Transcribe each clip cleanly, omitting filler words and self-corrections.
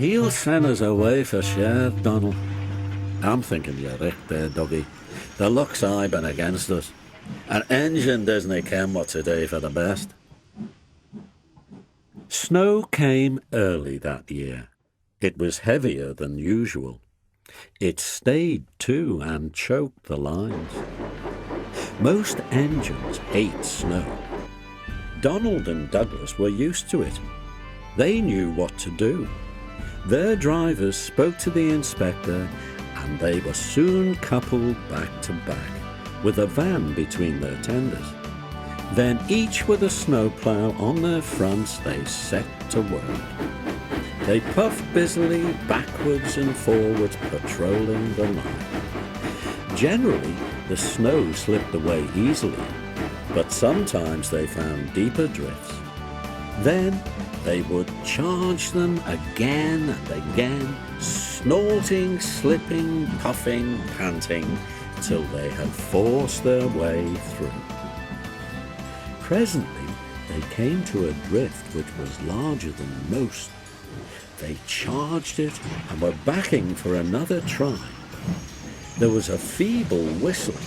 He'll send us away for sure, Donald. I'm thinking you're right there, Dougie. The luck's aye been against us. An engine doesn't ken what to do for the best. Snow came early that year. It was heavier than usual. It stayed too and choked the lines. Most engines hate snow. Donald and Douglas were used to it. They knew what to do. Their drivers spoke to the inspector, and they were soon coupled back to back, with a van between their tenders. Then each with a snowplough on their fronts, they set to work. They puffed busily backwards and forwards, patrolling the line. Generally, the snow slipped away easily, but sometimes they found deeper drifts. Then they would charge them again and again, snorting, slipping, puffing, panting, till they had forced their way through. Presently, they came to a drift which was larger than most. They charged it and were backing for another try. There was a feeble whistle.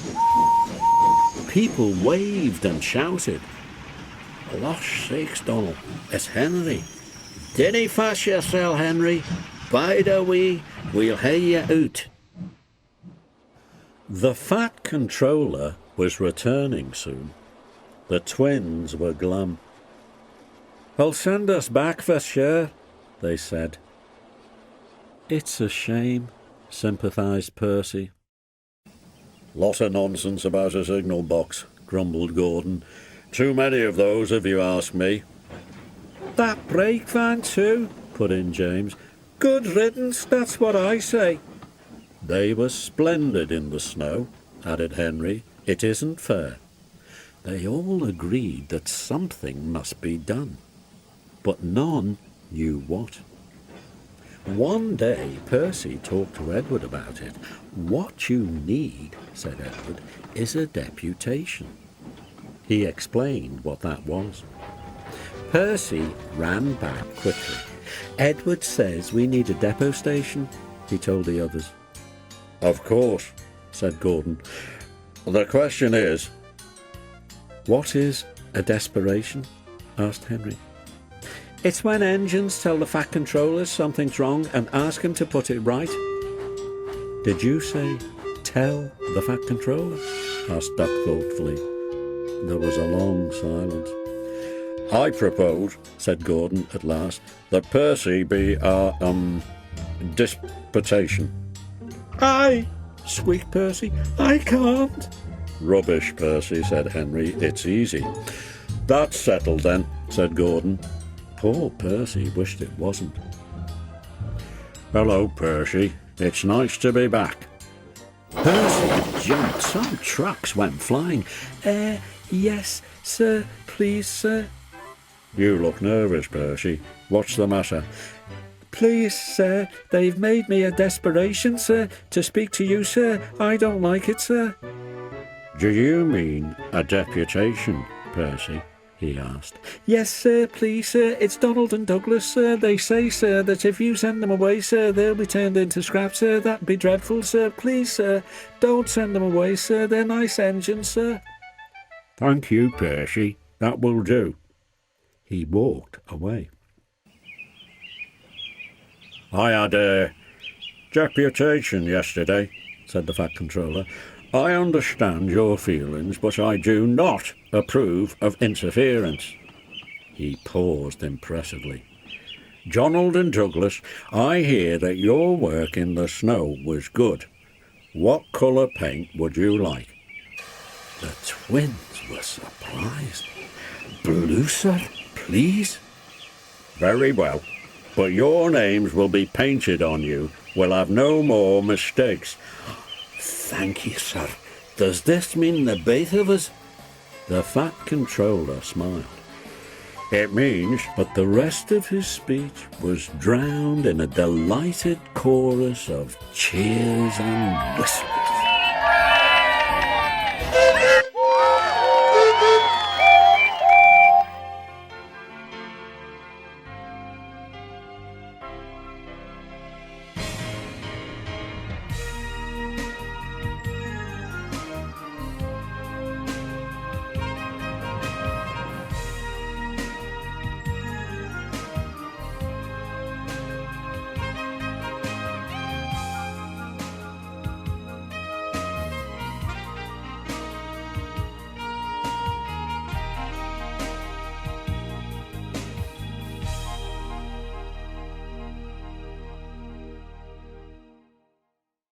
People waved and shouted. "Losh sakes, Donald, it's Henry. Dinny fash yourself, Henry. Bide a wee, we'll hae you out." The fat controller was returning soon. The twins were glum. "Well, send us back for sure," they said. "It's a shame," sympathised Percy. "Lot of nonsense about a signal box," grumbled Gordon. "Too many of those, if you ask me." "That brake van too," put in James. "Good riddance, that's what I say." "They were splendid in the snow," added Henry. "It isn't fair." They all agreed that something must be done, but none knew what. One day Percy talked to Edward about it. "What you need," said Edward, "is a deputation." He explained what that was. Percy ran back quickly. "Edward says we need a depot station," he told the others. "Of course," said Gordon. "The question is—" "What is a desperation?" asked Henry. "It's when engines tell the fat controllers something's wrong and ask him to put it right." "Did you say tell the fat controller?" asked Duck thoughtfully. There was a long silence. "I propose," said Gordon at last, "that Percy be our, deputation." "Aye," squeaked Percy. "I can't." "Rubbish, Percy," said Henry. "It's easy." "That's settled then," said Gordon. Poor Percy wished it wasn't. "Hello, Percy. It's nice to be back." Percy jumped. Some trucks went flying. Yes, sir. Please, sir." "You look nervous, Percy. What's the matter?" "Please, sir, they've made me a desperation, sir, to speak to you, sir. I don't like it, sir." "Do you mean a deputation, Percy?" he asked. "Yes, sir, please, sir. It's Donald and Douglas, sir. They say, sir, that if you send them away, sir, they'll be turned into scrap, sir. That'd be dreadful, sir. Please, sir, don't send them away, sir. They're nice engines, sir." "Thank you, Percy. That will do." He walked away. "I had a deputation yesterday," said the fat controller. "I understand your feelings, but I do not approve of interference." He paused impressively. "Donald and Douglas, I hear that your work in the snow was good. What colour paint would you like?" The twins were surprised. "Blue, sir, please." "Very well, but your names will be painted on you. We'll have no more mistakes." "Thank you, sir. Does this mean the both of us?" The fat controller smiled. "It means," but the rest of his speech was drowned in a delighted chorus of cheers and whistles.